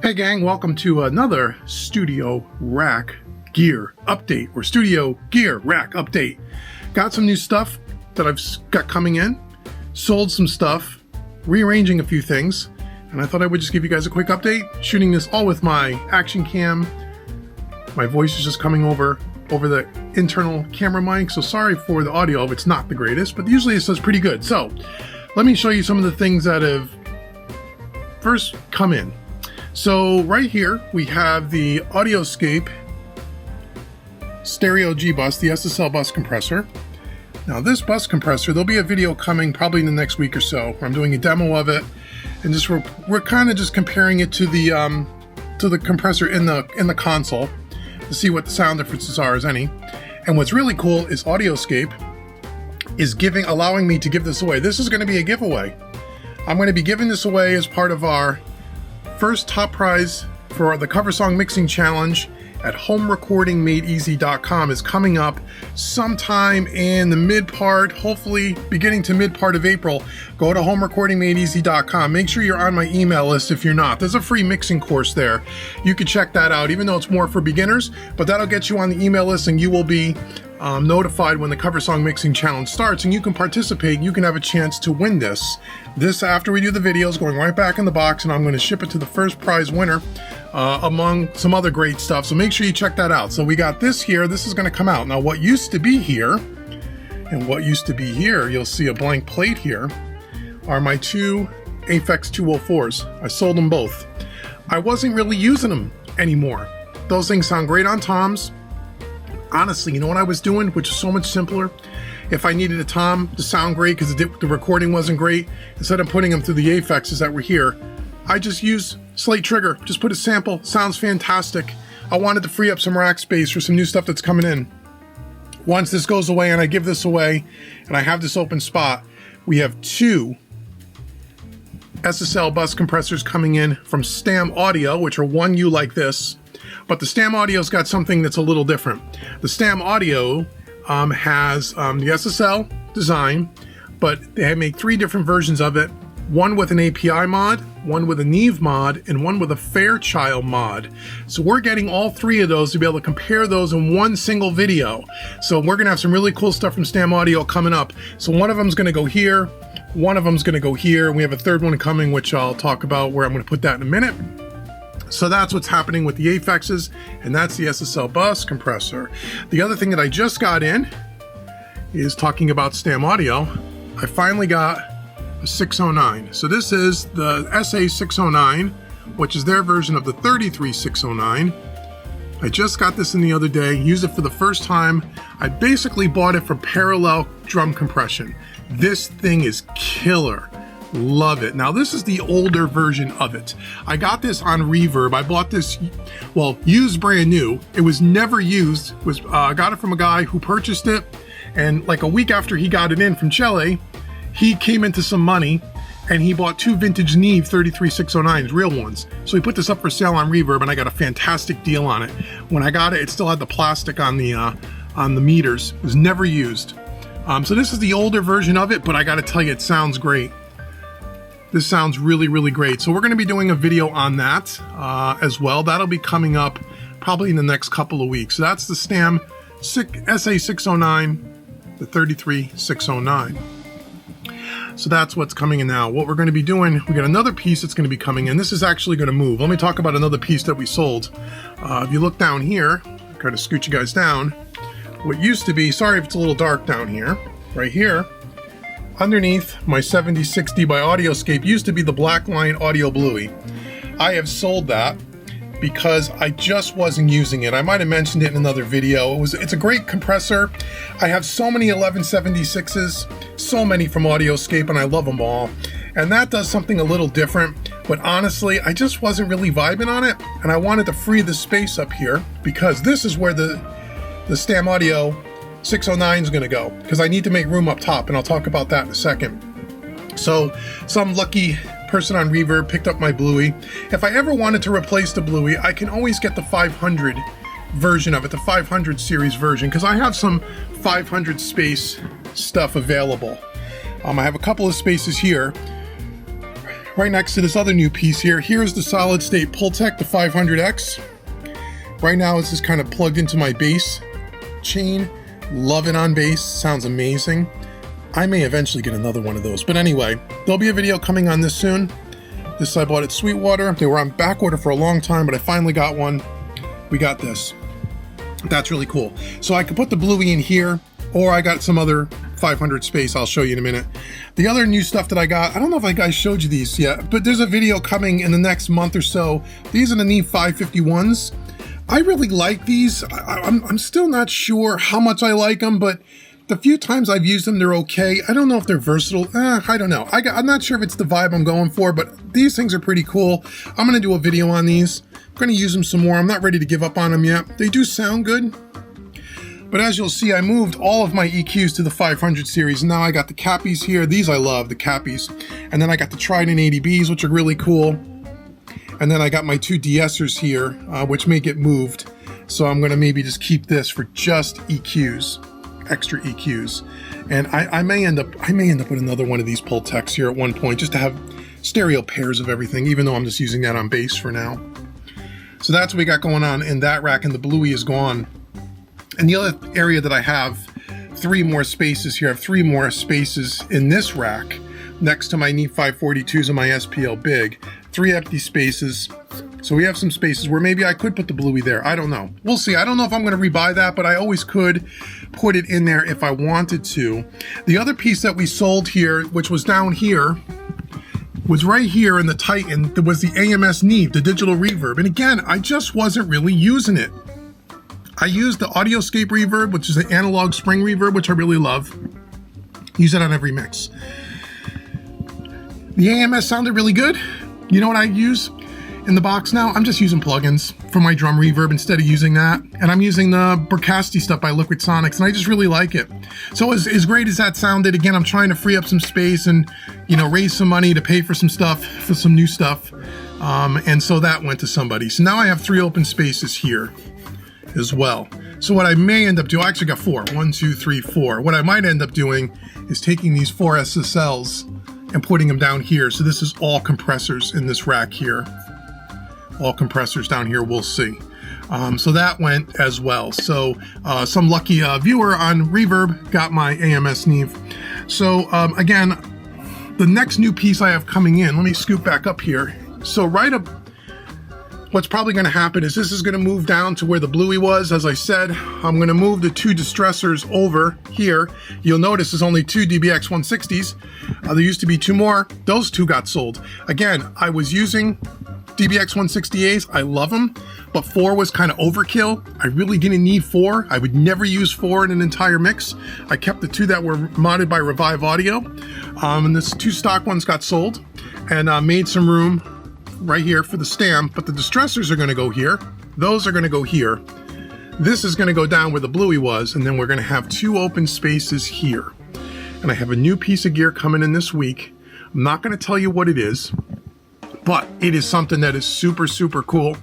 Hey gang, welcome to another Studio Rack Gear Update, or Studio Gear Rack Update. Got some new stuff that I've got coming in, sold some stuff, rearranging a few things, and I thought I would just give you guys a quick update, shooting this all with my action cam. My voice is just coming over the internal camera mic, so sorry for the audio if it's not the greatest, but usually it sounds pretty good. So let me show you some of the things that have first come in. So right here we have the audio-scape stereo G bus, the SSL bus compressor. Now this bus compressor, there'll be a video coming probably in the next week or so where I'm doing a demo of it, and just we're kind of just comparing it to the compressor in the console to see what the sound differences are, as any. And what's really cool is audio-scape is allowing me to give this away. This is going to be a giveaway. I'm going to be giving this away as part of our first top prize for the cover song mixing challenge at homerecordingmadeeasy.com is coming up sometime in the mid part, hopefully beginning to mid part of April. Go to homerecordingmadeeasy.com. Make sure you're on my email list if you're not. There's a free mixing course there. You can check that out, even though it's more for beginners, but that'll get you on the email list and you will be notified when the cover song mixing challenge starts, and you can participate. You can have a chance to win this. This, after we do the videos, going right back in the box, and I'm going to ship it to the first prize winner among some other great stuff. So make sure you check that out. So we got this here. This is going to come out. Now what used to be here, and what used to be here, you'll see a blank plate here, are my two Aphex 204s. I sold them both. I wasn't really using them anymore. Those things sound great on toms. Honestly, you know what I was doing, which is so much simpler? If I needed a tom to sound great because the recording wasn't great, instead of putting them through the Aphexes that were here, I just used slate trigger. Just put a sample. Sounds fantastic. I wanted to free up some rack space for some new stuff that's coming in. Once this goes away and I give this away and I have this open spot, we have two SSL bus compressors coming in from Stam Audio, which are 1U like this. But the Stam Audio's got something that's a little different. The Stam Audio has the SSL design, but they make three different versions of it. One with an API mod, one with a Neve mod, and one with a Fairchild mod. So we're getting all three of those to be able to compare those in one single video. So we're gonna have some really cool stuff from Stam Audio coming up. So one of them's gonna go here, one of them's gonna go here, and we have a third one coming, which I'll talk about where I'm gonna put that in a minute. So that's what's happening with the Aphexes, and that's the SSL bus compressor. The other thing that I just got in is talking about Stam Audio. I finally got a 609. So this is the SA609, which is their version of the 33609. I just got this in the other day, used it for the first time. I basically bought it for parallel drum compression. This thing is killer. Love it. Now this is the older version of it. I got this on Reverb. I bought this, well, used brand new. It was never used. I got it from a guy who purchased it, and like a week after he got it in from Chile, he came into some money and he bought two vintage Neve 33609s, real ones. So he put this up for sale on Reverb, and I got a fantastic deal on it. When I got it, it still had the plastic on the meters. It was never used. So this is the older version of it, but I got to tell you, it sounds great. This sounds really, really great. So we're going to be doing a video on that as well. That'll be coming up probably in the next couple of weeks. So that's the Stam SA609, the 33609. So that's what's coming in now. What we're going to be doing, we got another piece that's going to be coming in. This is actually going to move. Let me talk about another piece that we sold. If you look down here, try to scoot you guys down. What used to be, sorry if it's a little dark down here, right here, underneath my 7060 by AudioScape used to be the Blackline Audio Bluey. I have sold that because I just wasn't using it. I might have mentioned it in another video. It's a great compressor. I have so many 1176s, so many from AudioScape, and I love them all. And that does something a little different, but honestly, I just wasn't really vibing on it, and I wanted to free the space up here because this is where the Stam Audio 609 is going to go, because I need to make room up top, and I'll talk about that in a second. So some lucky person on Reverb picked up my Bluey. If I ever wanted to replace the Bluey, I can always get the 500 version of it, the 500 series version, because I have some 500 space stuff available. I have a couple of spaces here right next to this other new piece here. Here's the solid state Pultec, the 500X. Right now it's just kind of plugged into my bass chain. Love it on bass, sounds amazing. I may eventually get another one of those, but anyway, there'll be a video coming on this soon. This I bought at Sweetwater. They were on back order for a long time, but I finally got one. We got this. That's really cool. So I could put the Bluey in here, or I got some other 500 space I'll show you in a minute. The other new stuff that I got, I don't know if I guys showed you these yet, but there's a video coming in the next month or so. These are the Neve 551s. I really like these. I'm still not sure how much I like them, but the few times I've used them, they're okay. I don't know if they're versatile. I don't know. I'm not sure if it's the vibe I'm going for, but these things are pretty cool. I'm going to do a video on these. I'm going to use them some more. I'm not ready to give up on them yet. They do sound good. But as you'll see, I moved all of my EQs to the 500 series. Now I got the Cappies here. These I love, the Cappies. And then I got the Trident 80Bs, which are really cool. And then I got my two De-essers here, which may get moved. So I'm going to maybe just keep this for just EQs. Extra EQs, and I may end up with another one of these Pultecs here at one point, just to have stereo pairs of everything, even though I'm just using that on bass for now. So that's what we got going on in that rack, and the Bluey is gone. And the other area that I have 3 more spaces here, I have 3 more spaces in this rack next to my Neve 542s and my SPL Big. 3 empty spaces. So we have some spaces where maybe I could put the Bluey there. I don't know. We'll see. I don't know if I'm going to rebuy that, but I always could put it in there if I wanted to. The other piece that we sold here, which was down here, was right here in the Titan. There was the AMS Neve, the digital reverb. And again, I just wasn't really using it. I used the audio-scape reverb, which is an analog spring reverb, which I really love. Use it on every mix. The AMS sounded really good. You know what I use in the box now? I'm just using plugins for my drum reverb instead of using that. And I'm using the Bricasti stuff by Liquid Sonics, and I just really like it. So as great as that sounded, again, I'm trying to free up some space and, you know, raise some money to pay for some stuff, for some new stuff. And so that went to somebody. So now I have 3 open spaces here as well. So what I may end up doing, I actually got 4. 1, 2, 3, 4. What I might end up doing is taking these 4 SSLs and putting them down here. So this is all compressors in this rack here. All compressors down here, we'll see. So that went as well. So some lucky viewer on Reverb got my AMS Neve. So again, the next new piece I have coming in, let me scoot back up here. So right up, what's probably going to happen is this is going to move down to where the Bluey was. As I said, I'm going to move the 2 distressors over here. You'll notice there's only 2 DBX 160s. There used to be 2 more. Those 2 got sold. Again, I was using DBX 160As. I love them, but 4 was kind of overkill. I really didn't need 4. I would never use 4 in an entire mix. I kept the 2 that were modded by Revive Audio. And this 2 stock ones got sold, and made some room right here for the Stam, but the distressors are going to go here. Those are going to go here. This is going to go down where the Bluey was, and then we're going to have 2 open spaces here. And I have a new piece of gear coming in this week. I'm not going to tell you what it is, but it is something that is super, super cool.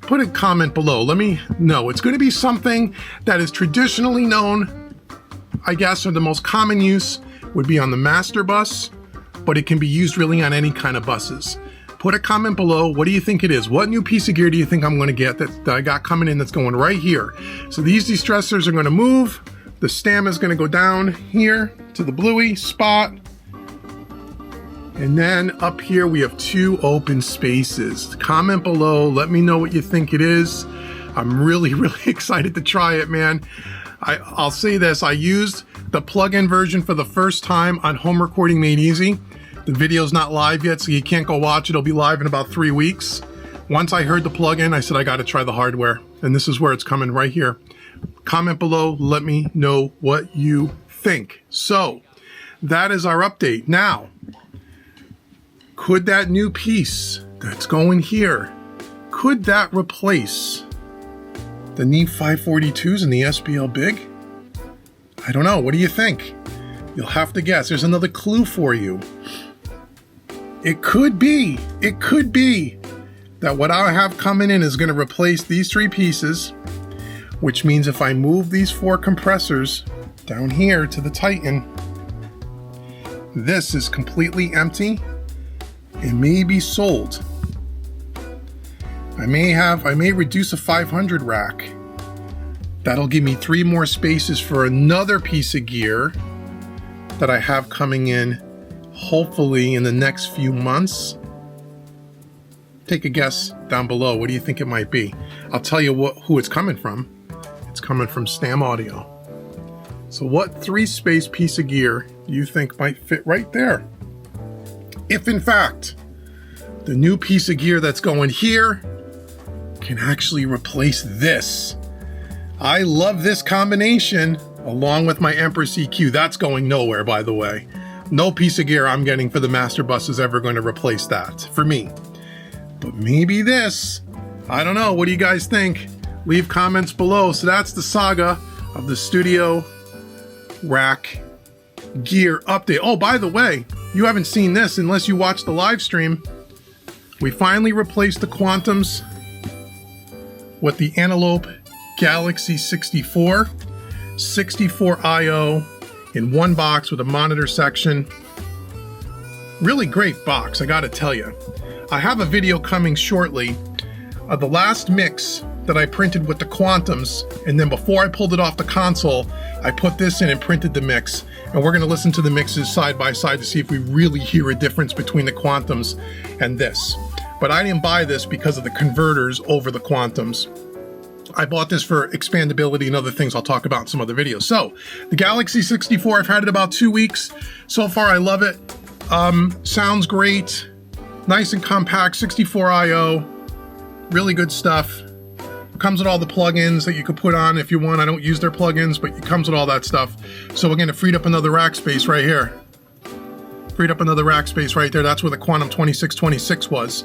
Put a comment below. Let me know. It's going to be something that is traditionally known, I guess, or the most common use would be on the master bus, but it can be used really on any kind of buses. Put a comment below. What do you think it is? What new piece of gear do you think I'm going to get that I got coming in that's going right here? So these distressors are going to move. The Stam is going to go down here to the Bluey spot. And then up here we have 2 open spaces. Comment below. Let me know what you think it is. I'm really, really excited to try it, man. I'll say this. I used the plug-in version for the first time on Home Recording Made Easy. The video's not live yet, so you can't go watch it. It'll be live in about 3 weeks. Once I heard the plugin, I said I got to try the hardware. And this is where it's coming right here. Comment below. Let me know what you think. So that is our update. Now, could that new piece that's going here, could that replace the Neve 542s and the SPL Big? I don't know. What do you think? You'll have to guess. There's another clue for you. It could be that what I have coming in is going to replace these 3 pieces, which means if I move these 4 compressors down here to the Titan, this is completely empty. and may be sold. I may reduce a 500 rack. That'll give me 3 more spaces for another piece of gear that I have coming in, hopefully in the next few months. Take a guess down below. What do you think it might be? I'll tell you who it's coming from. It's coming from Stam Audio. So what 3-space piece of gear do you think might fit right there? If in fact, the new piece of gear that's going here can actually replace this. I love this combination along with my Empress EQ. That's going nowhere, by the way. No piece of gear I'm getting for the master bus is ever going to replace that for me. But maybe this. I don't know. What do you guys think? Leave comments below. So that's the saga of the studio rack gear update. Oh, by the way, you haven't seen this unless you watched the live stream. We finally replaced the Quantums with the Antelope Galaxy 64 IO in one box with a monitor section. Really great box, I gotta tell you. I have a video coming shortly of the last mix that I printed with the Quantums, and then before I pulled it off the console, I put this in and printed the mix. And we're gonna listen to the mixes side by side to see if we really hear a difference between the Quantums and this. But I didn't buy this because of the converters over the Quantums. I bought this for expandability and other things I'll talk about in some other videos. So, the Galaxy 64, I've had it about 2 weeks. So far, I love it. Sounds great. Nice and compact, 64 IO. Really good stuff. It comes with all the plugins that you could put on if you want. I don't use their plugins, but it comes with all that stuff. So again, it freed up another rack space right here. Freed up another rack space right there. That's where the Quantum 2626 was.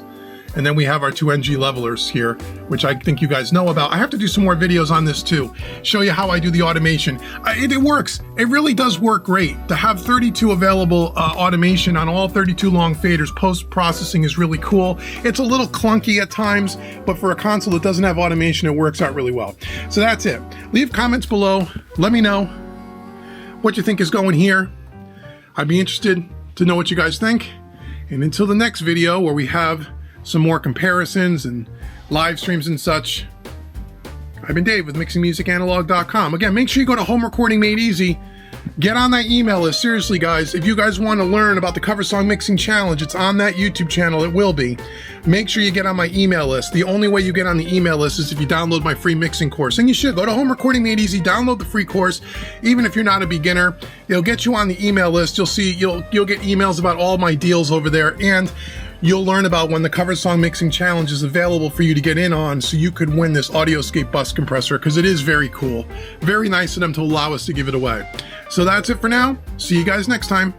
And then we have our 2 NG levelers here, which I think you guys know about. I have to do some more videos on this too. Show you how I do the automation. It works. It really does work great. To have 32 available automation on all 32 long faders, post-processing is really cool. It's a little clunky at times, but for a console that doesn't have automation, it works out really well. So that's it. Leave comments below. Let me know what you think is going here. I'd be interested to know what you guys think. And until the next video where we have some more comparisons and live streams and such, I've been Dave with mixingmusicanalog.com. Again, make sure you go to Home Recording Made Easy. Get on that email list. Seriously, guys, if you guys want to learn about the Cover Song Mixing Challenge, it's on that YouTube channel. It will be. Make sure you get on my email list. The only way you get on the email list is if you download my free mixing course. And you should. Go to Home Recording Made Easy, download the free course. Even if you're not a beginner, it'll get you on the email list. You'll see, you'll get emails about all my deals over there. And you'll learn about when the Cover Song Mixing Challenge is available for you to get in on, so you could win this AudioScape bus compressor, because it is very cool. Very nice of them to allow us to give it away. So that's it for now. See you guys next time.